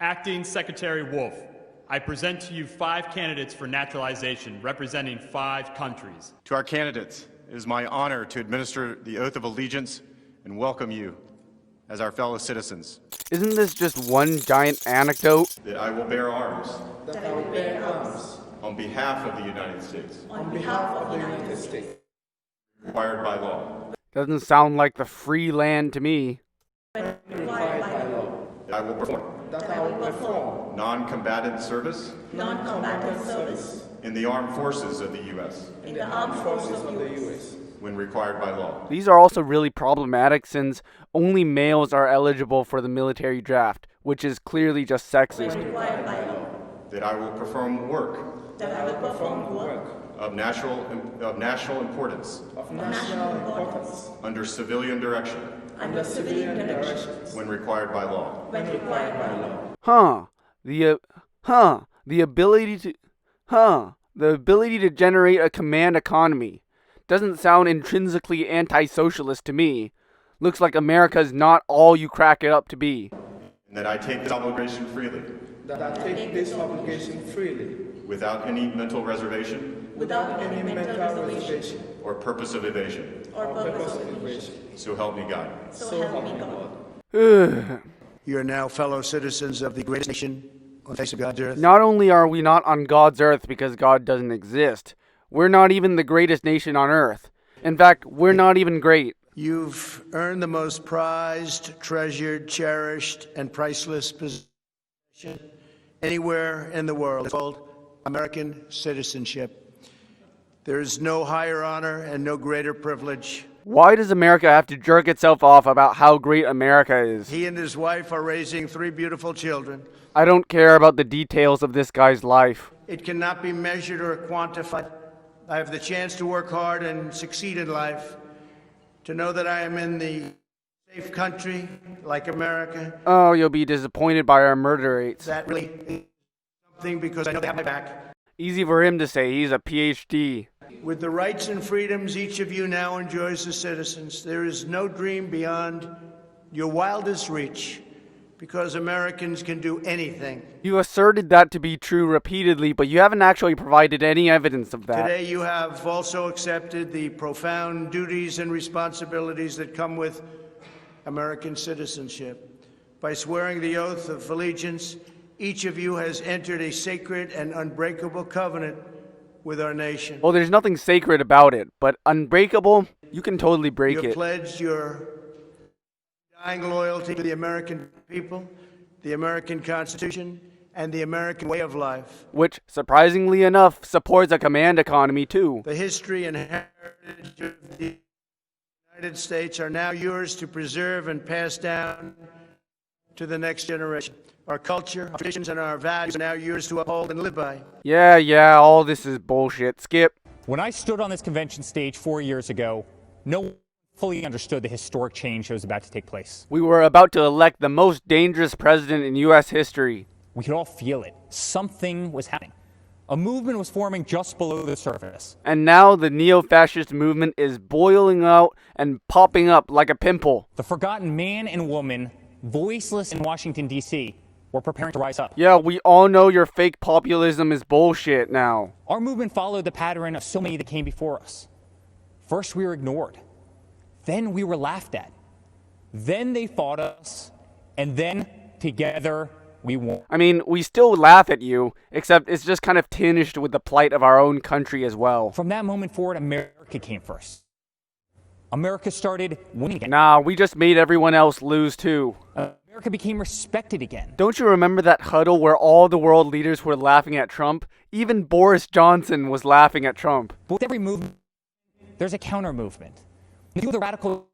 Acting Secretary Wolf, I present to you 5 candidates for naturalization representing 5 countries. To our candidates, it is my honor to administer the oath of allegiance and welcome you as our fellow citizens. Isn't this just one giant anecdote? That I will bear arms. That I will bear arms. On behalf of the United States. On behalf of the United States. Required by law. Doesn't sound like the free land to me. Required by law. That I will perform. That I will perform. Non-combatant service. Non-combatant service. In the armed forces of the U.S. In the armed forces of the U.S. When required by law. These are also really problematic since only males are eligible for the military draft, which is clearly just sexist. When required by law. That I will perform work. That I will perform work. Of national importance. Of national importance. Under civilian direction. Under civilian directions. When required by law. When required by law. The ability to generate a command economy. Doesn't sound intrinsically anti-socialist to me. Looks like America's not all you crack it up to be. And that I take this obligation freely. That I take this obligation freely. Without any mental reservation. Without any mental reservation. Or purpose of evasion. Or purpose of evasion. So help me God. So help me God. You are now fellow citizens of the greatest nation on the face of God's earth. Not only are we not on God's earth because God doesn't exist, we're not even the greatest nation on earth. In fact, we're not even great. You've earned the most prized, treasured, cherished, and priceless possession anywhere in the world. It's called American citizenship. There is no higher honor and no greater privilege. Why does America have to jerk itself off about how great America is? He and his wife are raising 3 beautiful children. I don't care about the details of this guy's life. It cannot be measured or quantified. I have the chance to work hard and succeed in life, to know that I am in the safe country like America. Oh, you'll be disappointed by our murder rates. That really is something because I know they have my back. Easy for him to say, he's a PhD. With the rights and freedoms each of you now enjoys as citizens, there is no dream beyond your wildest reach, because Americans can do anything. You asserted that to be true repeatedly, but you haven't actually provided any evidence of that. Today you have also accepted the profound duties and responsibilities that come with American citizenship. By swearing the oath of allegiance, each of you has entered a sacred and unbreakable covenant with our nation. Well, there's nothing sacred about it, but unbreakable, you can totally break You have it. pledged your undying loyalty to the American people, the American Constitution, and the American way of life. Which, surprisingly enough, supports a command economy too. The history and heritage of the United States are now yours to preserve and pass down to the next generation. Our culture, our traditions, and our values are now yours to uphold and live by. Yeah, all this is bullshit. Skip. When I stood on this convention stage 4 years ago, no one fully understood the historic change that was about to take place. We were about to elect the most dangerous president in U.S. history. We could all feel it. Something was happening. A movement was forming just below the surface. And now the neo-fascist movement is boiling out and popping up like a pimple. The forgotten man and woman, voiceless in Washington, D.C., were preparing to rise up. Yeah, we all know your fake populism is bullshit now. Our movement followed the pattern of so many that came before us. First, we were ignored. Then we were laughed at. Then they fought us. And then, together, we won. I mean, we still laugh at you, except it's just kind of tinged with the plight of our own country as well. From that moment forward, America came first. America started winning again. Nah, we just made everyone else lose too. America became respected again. Don't you remember that huddle where all the world leaders were laughing at Trump? Even Boris Johnson was laughing at Trump. But with every movement, there's a counter movement. With the radical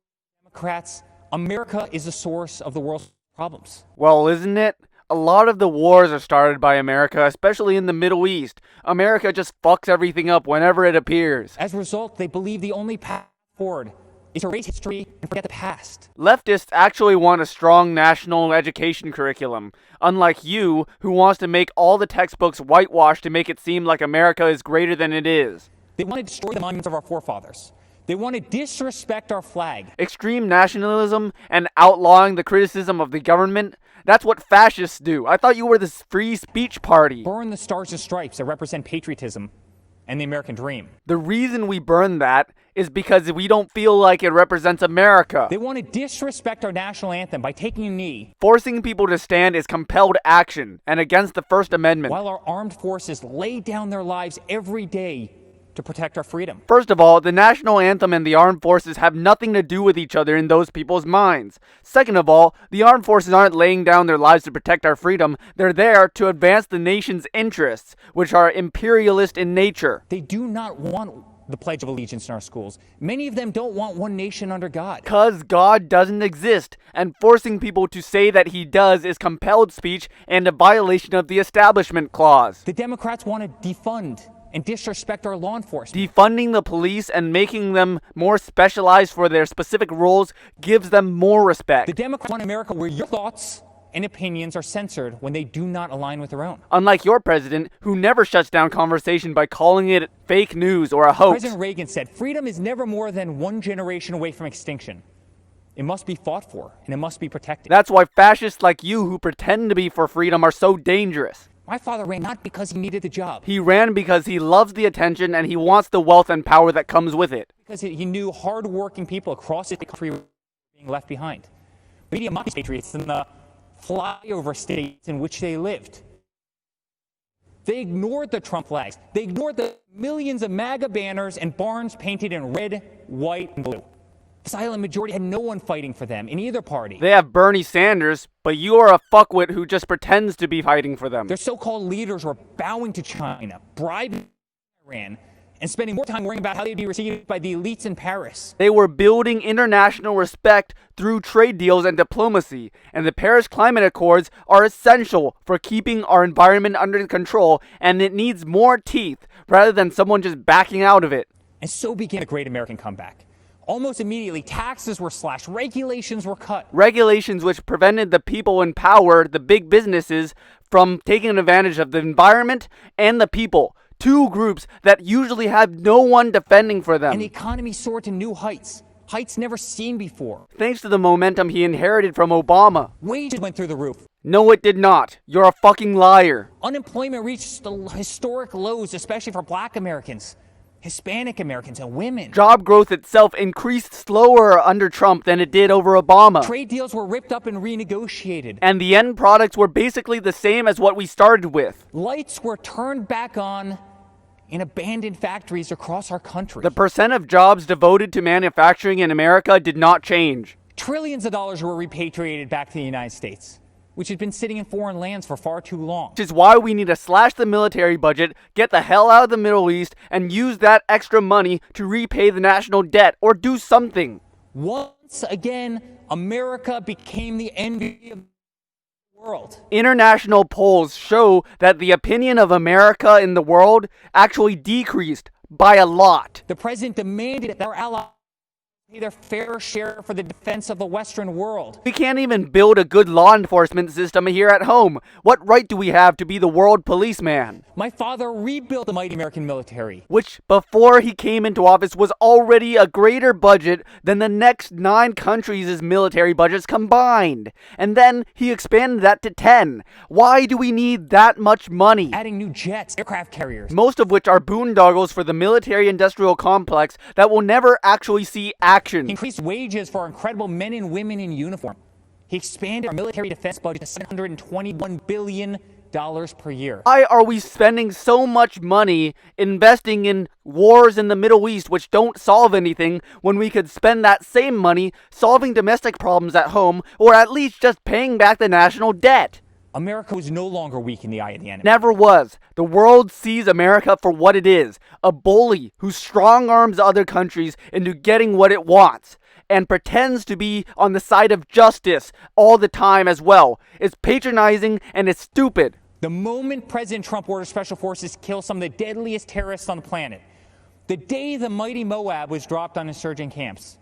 Democrats, America is the source of the world's problems. Well, isn't it? A lot of the wars are started by America, especially in the Middle East. America just fucks everything up whenever it appears. As a result, they believe the only path forward is to erase history and forget the past. Leftists actually want a strong national education curriculum, unlike you, who wants to make all the textbooks whitewashed to make it seem like America is greater than it is. They want to destroy the monuments of our forefathers, They want to disrespect our flag. Extreme nationalism and outlawing the criticism of the government, that's what fascists do. I thought you were this free speech party. Burn the stars and stripes that represent patriotism and the American dream. The reason we burn that is because we don't feel like it represents America. They want to disrespect our national anthem by taking a knee Forcing people to stand is compelled action and against the First Amendment. while our armed forces lay down their lives every day to protect our freedom. First of all, the national anthem and the armed forces have nothing to do with each other in those people's minds. Second of all, the armed forces aren't laying down their lives to protect our freedom. They're there to advance the nation's interests, which are imperialist in nature. They do not want the Pledge of Allegiance in our schools. Many of them don't want one nation under God. Because God doesn't exist, and forcing people to say that he does is compelled speech and a violation of the Establishment Clause. The Democrats want to defund and disrespect our law enforcement. Defunding the police and making them more specialized for their specific roles gives them more respect. The Democrats want America where your thoughts and opinions are censored when they do not align with their own. Unlike your president, who never shuts down conversation by calling it fake news or a hoax. President Reagan said, freedom is never more than one generation away from extinction. It must be fought for, and it must be protected. That's why fascists like you who pretend to be for freedom are so dangerous. My father ran not because he needed the job, He ran because he loves the attention and he wants the wealth and power that comes with it. because he knew hard-working people across the country were being left behind. Media mocked patriots in the flyover states in which they lived. They ignored the Trump flags. They ignored the millions of MAGA banners and barns painted in red, white, and blue. The silent majority had no one fighting for them in either party. They have Bernie Sanders, but you are a fuckwit who just pretends to be fighting for them. Their so-called leaders were bowing to China, bribing Iran, and spending more time worrying about how they'd be received by the elites in Paris. They were building international respect through trade deals and diplomacy, and the Paris Climate Accords are essential for keeping our environment under control, and it needs more teeth rather than someone just backing out of it. And so began a great American comeback. Almost immediately, taxes were slashed, regulations were cut. Regulations which prevented the people in power, the big businesses, from taking advantage of the environment and the people. Two groups that usually have no one defending for them. And the economy soared to new heights, heights never seen before. Thanks to the momentum he inherited from Obama. Wages went through the roof. No, it did not. You're a fucking liar. Unemployment reached the historic lows, especially for Black Americans, Hispanic Americans, and women. Job growth itself increased slower under Trump than it did over Obama. Trade deals were ripped up and renegotiated. And the end products were basically the same as what we started with. Lights were turned back on in abandoned factories across our country. The percent of jobs devoted to manufacturing in America did not change. Trillions of dollars were repatriated back to the United States, which had been sitting in foreign lands for far too long. Which is why we need to slash the military budget, get the hell out of the Middle East, and use that extra money to repay the national debt, or do something. Once again, America became the envy of the world. International polls show that the opinion of America in the world actually decreased by a lot. The president demanded that our allies pay their fair share for the defense of the Western world. We can't even build a good law enforcement system here at home. What right do we have to be the world policeman? My father rebuilt the mighty American military. Which, before he came into office, was already a greater budget than the next 9 countries' military budgets combined. And then he expanded that to 10. Why do we need that much money? Adding new jets, aircraft carriers. Most of which are boondoggles for the military-industrial complex that will never actually see action. He increased wages for our incredible men and women in uniform. He expanded our military defense budget to $721 billion per year. Why are we spending so much money investing in wars in the Middle East which don't solve anything when we could spend that same money solving domestic problems at home, or at least just paying back the national debt? America was no longer weak in the eye of the enemy. Never was. The world sees America for what it is, a bully who strong arms other countries into getting what it wants, and pretends to be on the side of justice all the time as well. It's patronizing and it's stupid. The moment President Trump ordered special forces kill some of the deadliest terrorists on the planet, the day the mighty Moab was dropped on insurgent camps,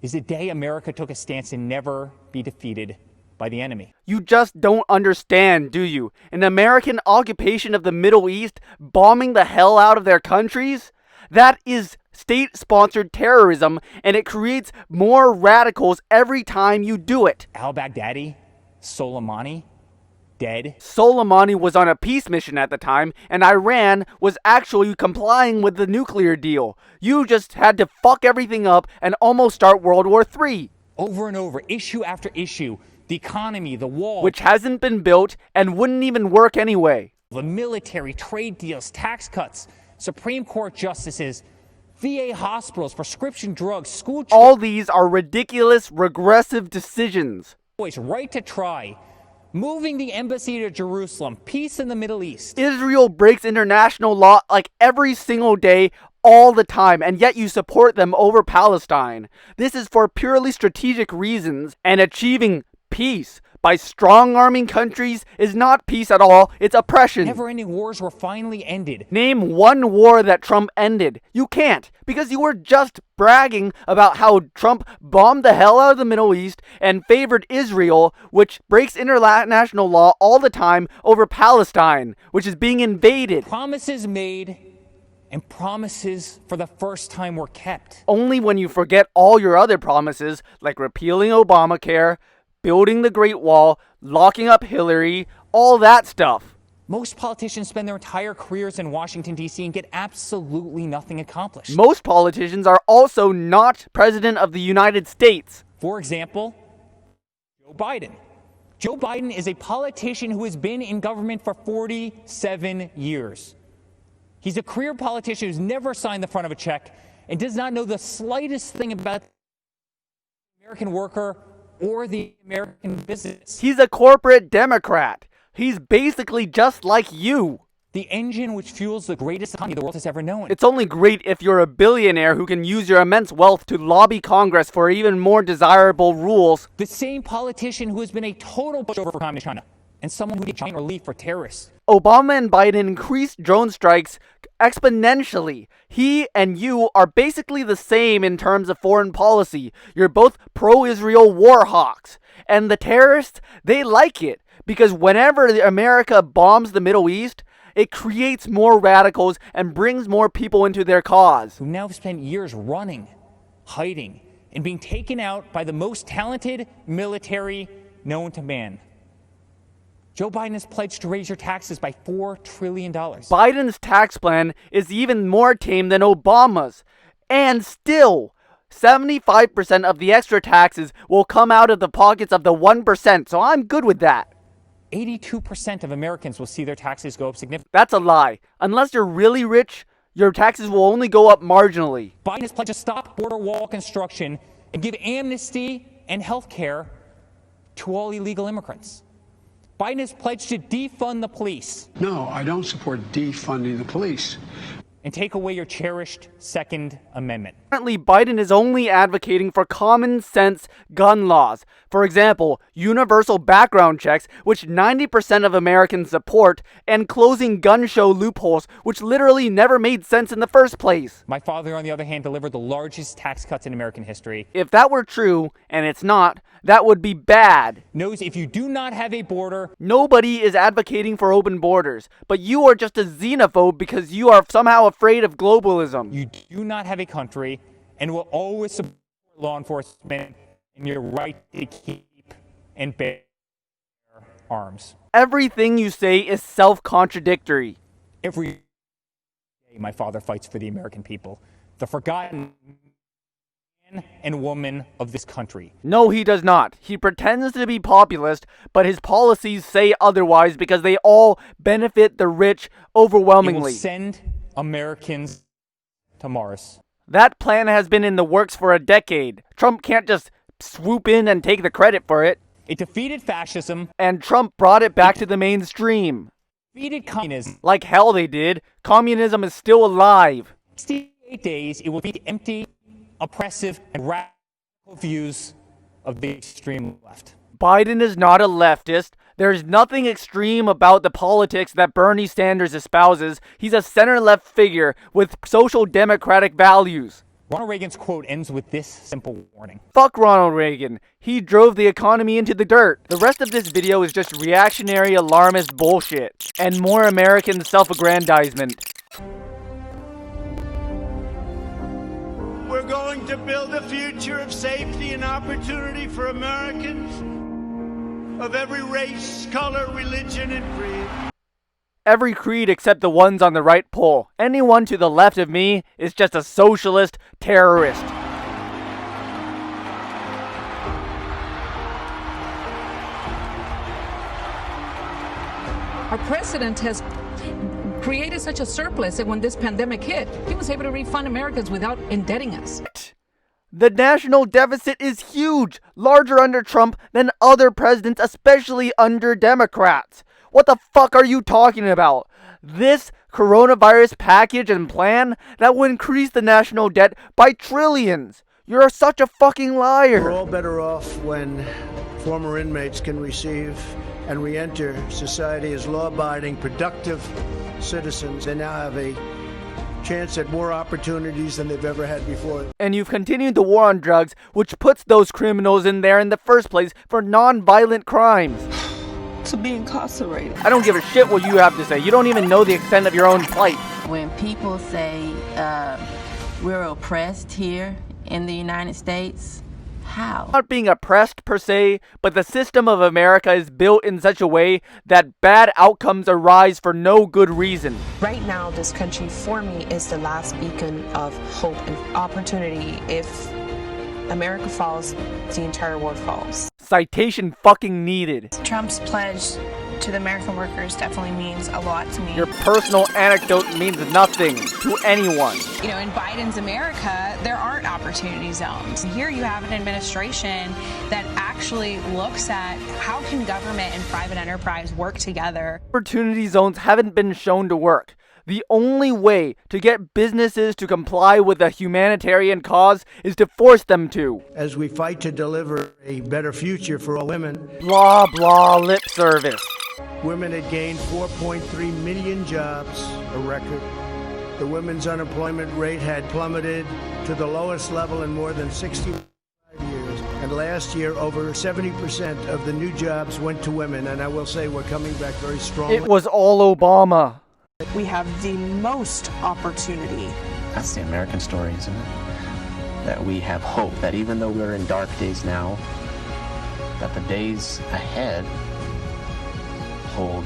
is the day America took a stance to never be defeated by the enemy. You just don't understand, do you? An American occupation of the Middle East, bombing the hell out of their countries? That is state-sponsored terrorism, and it creates more radicals every time you do it. Al-Baghdadi, Soleimani, dead. Soleimani was on a peace mission at the time, and Iran was actually complying with the nuclear deal. You just had to fuck everything up and almost start World War III. Over and over, issue after issue, the economy, the wall, Which hasn't been built and wouldn't even work anyway. the military, trade deals, tax cuts, Supreme Court justices, VA hospitals, prescription drugs, school All these are ridiculous, regressive decisions. choice, right to try, moving the embassy to Jerusalem, peace in the Middle East. Israel breaks international law like every single day, all the time, and yet you support them over Palestine. This is for purely strategic reasons, and achieving peace by strong-arming countries is not peace at all, it's oppression. Never-ending wars were finally ended. Name one war that Trump ended. You can't, because you were just bragging about how Trump bombed the hell out of the Middle East and favored Israel, which breaks international law all the time, over Palestine, which is being invaded. Promises made and promises for the first time were kept. Only when you forget all your other promises, like repealing Obamacare, building the Great Wall, locking up Hillary, all that stuff. Most politicians spend their entire careers in Washington, D.C. and get absolutely nothing accomplished. Most politicians are also not president of the United States. For example, Joe Biden. Joe Biden is a politician who has been in government for 47 years. He's a career politician who's never signed the front of a check and does not know the slightest thing about the American worker or the American business. He's a corporate Democrat. He's basically just like you. The engine which fuels the greatest economy the world has ever known. It's only great if you're a billionaire who can use your immense wealth to lobby Congress for even more desirable rules. The same politician who has been a total pushover for communist China and someone who did giant relief for terrorists. Obama and Biden increased drone strikes exponentially. He and you are basically the same in terms of foreign policy. You're both pro-Israel war hawks. And the terrorists, they like it. Because whenever America bombs the Middle East, it creates more radicals and brings more people into their cause. Who now have spent years running, hiding, and being taken out by the most talented military known to man. Joe Biden has pledged to raise your taxes by $4 trillion. Biden's tax plan is even more tame than Obama's. And still, 75% of the extra taxes will come out of the pockets of the 1%, so I'm good with that. 82% of Americans will see their taxes go up significantly. That's a lie. Unless you're really rich, your taxes will only go up marginally. Biden has pledged to stop border wall construction and give amnesty and health care to all illegal immigrants. Biden has pledged to defund the police. No, I don't support defunding the police. And take away your cherished Second Amendment. Currently, Biden is only advocating for common sense gun laws. For example, universal background checks, which 90% of Americans support, and closing gun show loopholes, which literally never made sense in the first place. My father, on the other hand, delivered the largest tax cuts in American history. If that were true, and it's not, that would be bad. Knows if you do not have a border, Nobody is advocating for open borders, but you are just a xenophobe because you are somehow afraid of globalism. you do not have a country and will always support law enforcement and your right to keep and bear arms. Everything you say is self-contradictory. Every day, my father fights for the American people, the forgotten man and woman of this country. No, he does not. He pretends to be populist, but his policies say otherwise because they all benefit the rich It will overwhelmingly. send Americans to Mars. That plan has been in the works for a decade. Trump can't just swoop in and take the credit for it. It defeated fascism, And Trump brought it back to the mainstream. defeated communism. Like hell they did. Communism is still alive. 68 days, it will be empty, oppressive, and radical views of the extreme left. Biden is not a leftist. There's nothing extreme about the politics that Bernie Sanders espouses. He's a center-left figure with social democratic values. Ronald Reagan's quote ends with this simple warning. Fuck Ronald Reagan. He drove the economy into the dirt. The rest of this video is just reactionary alarmist bullshit. And more American self-aggrandizement. working to build a future of safety and opportunity for Americans of every race, color, religion, and creed. Every creed except the ones on the right pole. Anyone to the left of me is just a socialist terrorist. Our president has created such a surplus that when this pandemic hit, he was able to refund Americans without indebting us. The national deficit is huge, larger under Trump than other presidents, especially under Democrats. What the fuck are you talking about? This coronavirus package and plan that will increase the national debt by trillions. You're such a fucking liar. We're all better off when former inmates can receive and re-enter society as law-abiding, productive citizens. They now have a chance at more opportunities than they've ever had before. And you've continued the war on drugs, which puts those criminals in there in the first place for non-violent crimes. To be incarcerated. I don't give a shit what you have to say. You don't even know the extent of your own plight. When people say we're oppressed here in the United States, how? Not being oppressed per se, but the system of America is built in such a way that bad outcomes arise for no good reason. Right now, this country for me is the last beacon of hope and opportunity. If America falls, the entire world falls. Citation fucking needed. Trump's pledge to the American workers definitely means a lot to me. Your personal anecdote means nothing to anyone. You know, in Biden's America, there aren't opportunity zones. Here you have an administration that actually looks at how can government and private enterprise work together. Opportunity zones haven't been shown to work. The only way to get businesses to comply with a humanitarian cause is to force them to. As we fight to deliver a better future for all women, Blah, blah, lip service. women had gained 4.3 million jobs, a record. The women's unemployment rate had plummeted to the lowest level in more than 65 years. And last year, over 70% of the new jobs went to women. And I will say we're coming back very strongly. It was all Obama. We have the most opportunity. That's the American story, isn't it? That we have hope, that even though we're in dark days now, that the days ahead hold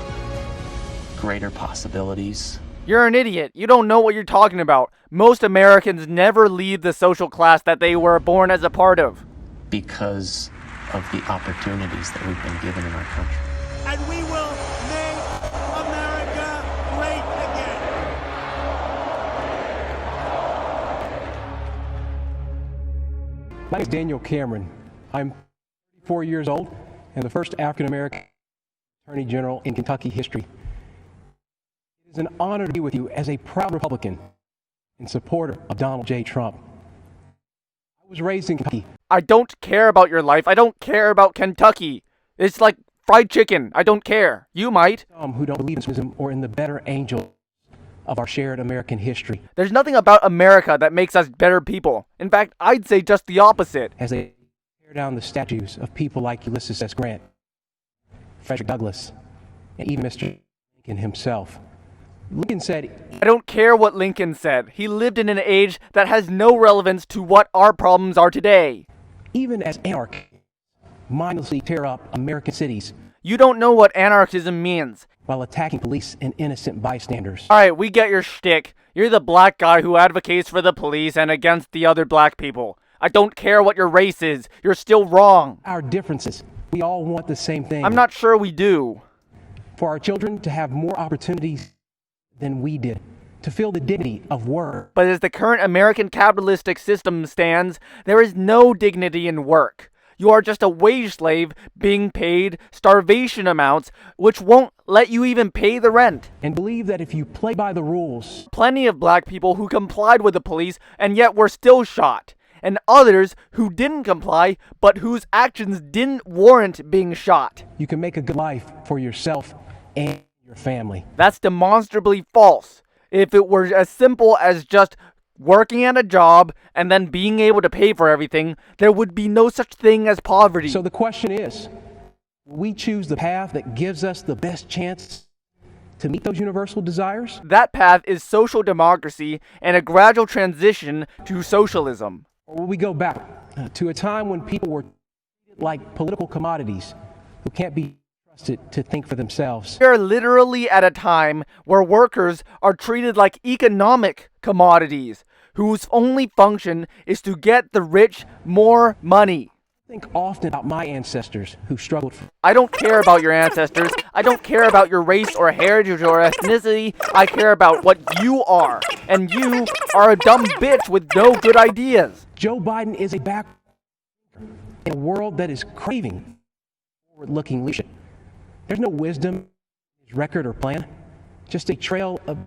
greater possibilities. You're an idiot. You don't know what you're talking about. Most Americans never leave the social class that they were born as a part of. Because of the opportunities that we've been given in our country. And we will make America great again. My name is Daniel Cameron. I'm 34 years old and the first African-American Attorney General in Kentucky history. It is an honor to be with you as a proud Republican and supporter of Donald J. Trump. I was raised in Kentucky. I don't care about your life. I don't care about Kentucky. It's like fried chicken. I don't care. You might. Some who don't believe in socialism or in the better angel of our shared American history. There's nothing about America that makes us better people. In fact, I'd say just the opposite. As they tear down the statues of people like Ulysses S. Grant, Frederick Douglass, and even Mr. Lincoln himself. Lincoln said, I don't care what Lincoln said. He lived in an age that has no relevance to what our problems are today. Even as anarchists mindlessly tear up American cities. You don't know what anarchism means. While attacking police and innocent bystanders. Alright, we get your shtick. You're the black guy who advocates for the police and against the other black people. I don't care what your race is. You're still wrong. Our differences. We all want the same thing. I'm not sure we do. For our children to have more opportunities than we did. To feel the dignity of work. But as the current American capitalistic system stands, there is no dignity in work. You are just a wage slave being paid starvation amounts, which won't let you even pay the rent. And believe that if you play by the rules. Plenty of black people who complied with the police and yet were still shot. And others who didn't comply, but whose actions didn't warrant being shot. You can make a good life for yourself and your family. That's demonstrably false. If it were as simple as just working at a job and then being able to pay for everything, there would be no such thing as poverty. So the question is, will we choose the path that gives us the best chance to meet those universal desires? That path is social democracy and a gradual transition to socialism. Or will we go back to a time when people were treated like political commodities who can't be trusted to think for themselves? We are literally at a time where workers are treated like economic commodities whose only function is to get the rich more money. I think often about my ancestors who struggled for. I don't care about your ancestors. I don't care about your race or heritage or ethnicity. I care about what you are. And you are a dumb bitch with no good ideas. Joe Biden is a back in a world that is craving forward-looking leadership. There's no wisdom in his record or plan, just a trail of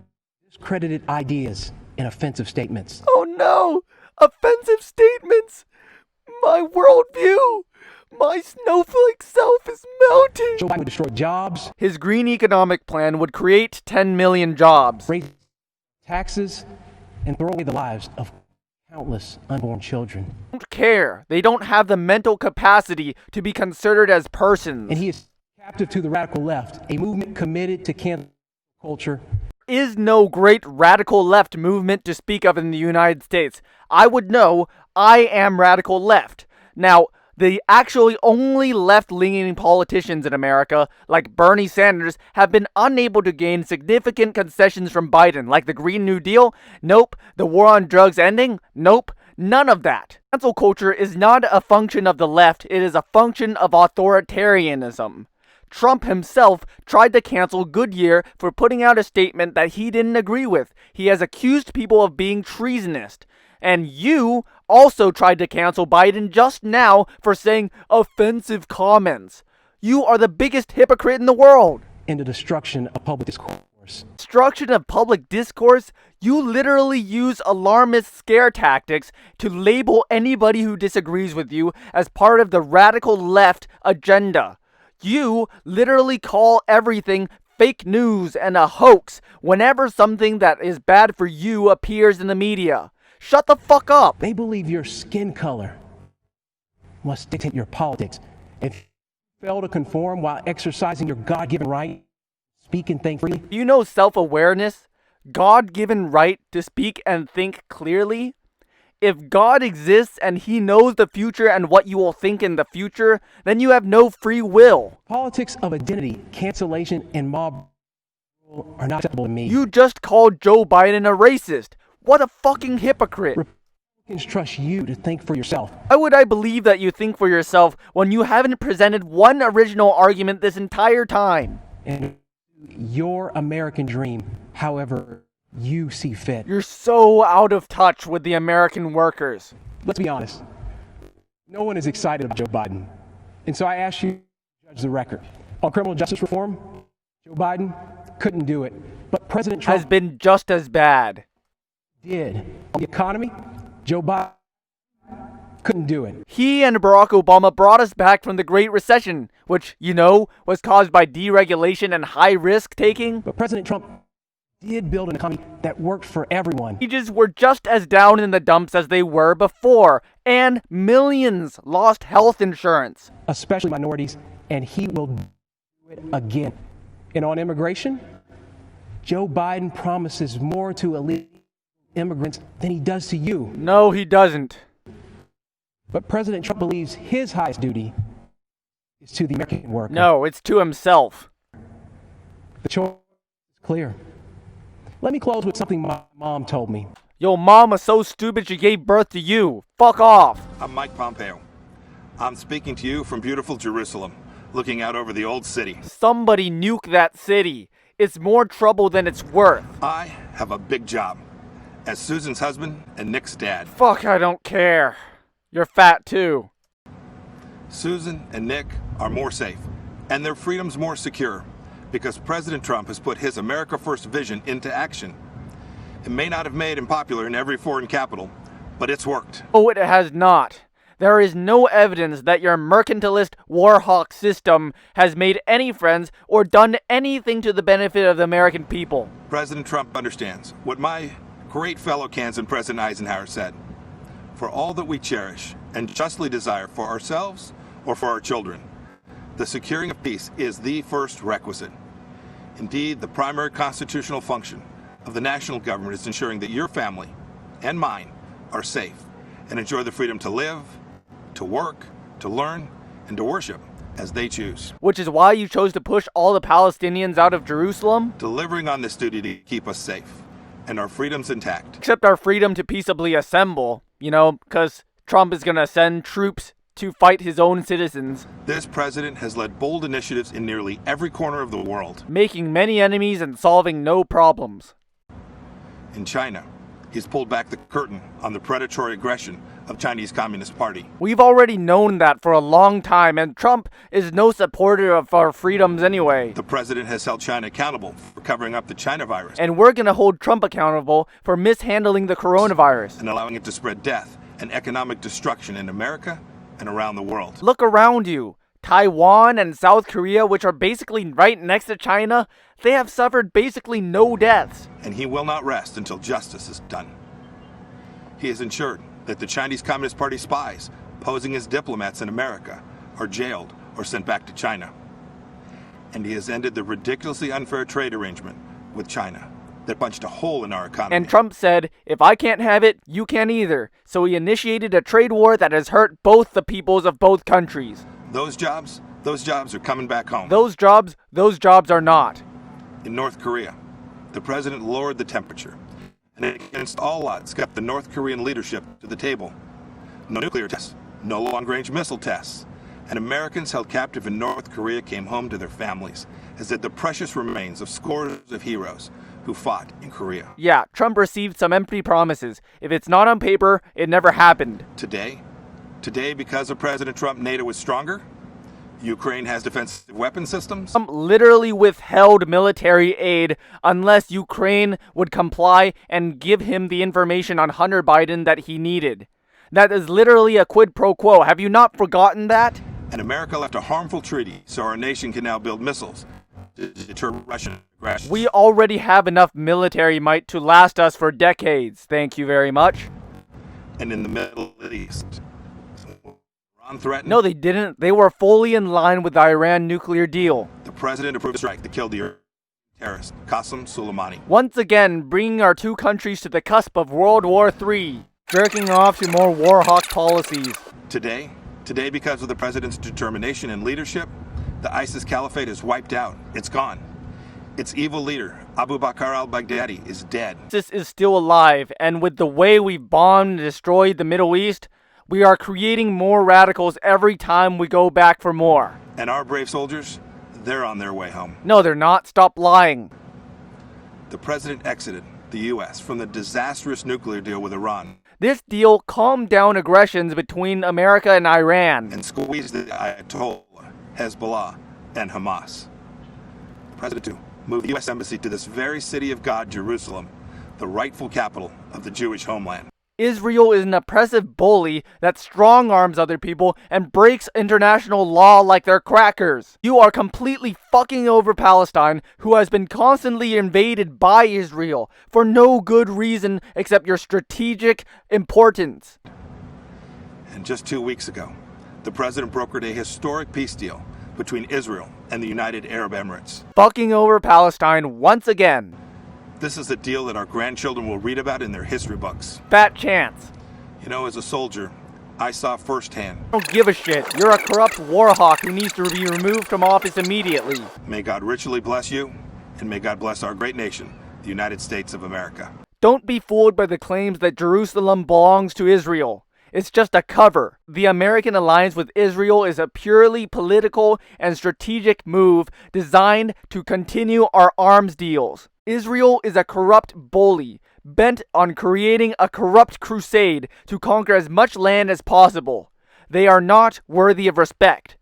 discredited ideas and offensive statements. Oh no! Offensive statements! My worldview! My snowflake self is melting! Joe Biden would destroy jobs. His green economic plan would create 10 million jobs. Raise taxes and throw away the lives of countless unborn children. They don't care. They don't have the mental capacity to be considered as persons. And he is captive to the radical left, a movement committed to cancel culture. There is no great radical left movement to speak of in the United States. I would know. I am radical left. Now, the actually only left-leaning politicians in America, like Bernie Sanders, have been unable to gain significant concessions from Biden, like the Green New Deal. Nope. The war on drugs ending. Nope. None of that. Cancel culture is not a function of the left. It is a function of authoritarianism. Trump himself tried to cancel Goodyear for putting out a statement that he didn't agree with. He has accused people of being treasonist. And you also tried to cancel Biden just now for saying offensive comments. You are the biggest hypocrite in the world. And the destruction of public discourse. Destruction of public discourse? You literally use alarmist scare tactics to label anybody who disagrees with you as part of the radical left agenda. You literally call everything fake news and a hoax whenever something that is bad for you appears in the media. Shut the fuck up! They believe your skin color must dictate your politics. If you fail to conform while exercising your God-given right, speak and think freely. Do you know self-awareness? God-given right to speak and think clearly? If God exists and he knows the future and what you will think in the future, then you have no free will. Politics of identity, cancellation, and mob rule are not acceptable to me. You just called Joe Biden a racist. What a fucking hypocrite. Republicans trust you to think for yourself. Why would I believe that you think for yourself when you haven't presented one original argument this entire time? And your American dream, however you see fit. You're so out of touch with the American workers. Let's be honest. No one is excited about Joe Biden. And so I ask you to judge the record. On criminal justice reform, Joe Biden couldn't do it. But President Trump has been just as bad. Did. On the economy, Joe Biden couldn't do it. He and Barack Obama brought us back from the Great Recession, which, you know, was caused by deregulation and high risk taking. But President Trump did build an economy that worked for everyone. Wages were just as down in the dumps as they were before, and millions lost health insurance. Especially minorities, and he will do it again. And on immigration, Joe Biden promises more to illegal immigrants than he does to you. No, he doesn't. But President Trump believes his highest duty is to the American worker. No, it's to himself. The choice is clear. Let me close with something my mom told me. Your mom was so stupid she gave birth to you. Fuck off. I'm Mike Pompeo. I'm speaking to you from beautiful Jerusalem, looking out over the old city. Somebody nuke that city. It's more trouble than it's worth. I have a big job as Susan's husband and Nick's dad. Fuck, I don't care. You're fat too. Susan and Nick are more safe, and their freedom's more secure, because President Trump has put his America First vision into action. It may not have made him popular in every foreign capital, but it's worked. Oh, it has not. There is no evidence that your mercantilist warhawk system has made any friends or done anything to the benefit of the American people. President Trump understands what my great fellow Kansan President Eisenhower said. For all that we cherish and justly desire for ourselves or for our children, the securing of peace is the first requisite. Indeed, the primary constitutional function of the national government is ensuring that your family and mine are safe and enjoy the freedom to live, to work, to learn, and to worship as they choose. Which is why you chose to push all the Palestinians out of Jerusalem? Delivering on this duty to keep us safe and our freedoms intact. Except our freedom to peaceably assemble, because Trump is gonna send troops to fight his own citizens. This president has led bold initiatives in nearly every corner of the world. Making many enemies and solving no problems. In China, he's pulled back the curtain on the predatory aggression of Chinese Communist Party. We've already known that for a long time, and Trump is no supporter of our freedoms anyway. The president has held China accountable for covering up the China virus. And we're gonna hold Trump accountable for mishandling the coronavirus. And allowing it to spread death and economic destruction in America and around the world. Look around you. Taiwan and South Korea, which are basically right next to China, they have suffered basically no deaths. And he will not rest until justice is done. He has ensured that the Chinese Communist Party spies posing as diplomats in America are jailed or sent back to China. And he has ended the ridiculously unfair trade arrangement with China that punched a hole in our economy. And Trump said, if I can't have it, you can't either. So he initiated a trade war that has hurt both the peoples of both countries. Those jobs are coming back home. Those jobs are not. In North Korea, the president lowered the temperature and against all odds kept the North Korean leadership to the table. No nuclear tests, no long-range missile tests, and Americans held captive in North Korea came home to their families, as did the precious remains of scores of heroes who fought in Korea. Yeah, Trump received some empty promises. If it's not on paper, it never happened. Today, because of President Trump, NATO is stronger. Ukraine has defensive weapon systems. Trump literally withheld military aid unless Ukraine would comply and give him the information on Hunter Biden that he needed. That is literally a quid pro quo. Have you not forgotten that? And America left a harmful treaty so our nation can now build missiles to deter Russian aggression. We already have enough military might to last us for decades. Thank you very much. And in the Middle East, Iran threatened. No, they didn't. They were fully in line with the Iran nuclear deal. The president approved a strike that killed the terrorist, Qasem Soleimani. Once again, bringing our two countries to the cusp of World War III. Jerking off to more war hawk policies. Today, because of the president's determination and leadership, the ISIS caliphate is wiped out. It's gone. Its evil leader, Abu Bakr al-Baghdadi, is dead. ISIS is still alive, and with the way we've bombed and destroyed the Middle East, we are creating more radicals every time we go back for more. And our brave soldiers, they're on their way home. No, they're not. Stop lying. The president exited the U.S. from the disastrous nuclear deal with Iran. This deal calmed down aggressions between America and Iran. And squeezed the Ayatollah, Hezbollah, and Hamas. The president, too, moved the U.S. Embassy to this very city of God, Jerusalem, the rightful capital of the Jewish homeland. Israel is an oppressive bully that strong-arms other people and breaks international law like they're crackers. You are completely fucking over Palestine, who has been constantly invaded by Israel for no good reason except your strategic importance. And just 2 weeks ago, the president brokered a historic peace deal between Israel and the United Arab Emirates. Fucking over Palestine once again. This is a deal that our grandchildren will read about in their history books. Fat chance. You know, as a soldier, I saw firsthand. I don't give a shit. You're a corrupt war hawk who needs to be removed from office immediately. May God richly bless you, and may God bless our great nation, the United States of America. Don't be fooled by the claims that Jerusalem belongs to Israel. It's just a cover. The American alliance with Israel is a purely political and strategic move designed to continue our arms deals. Israel is a corrupt bully, bent on creating a corrupt crusade to conquer as much land as possible. They are not worthy of respect.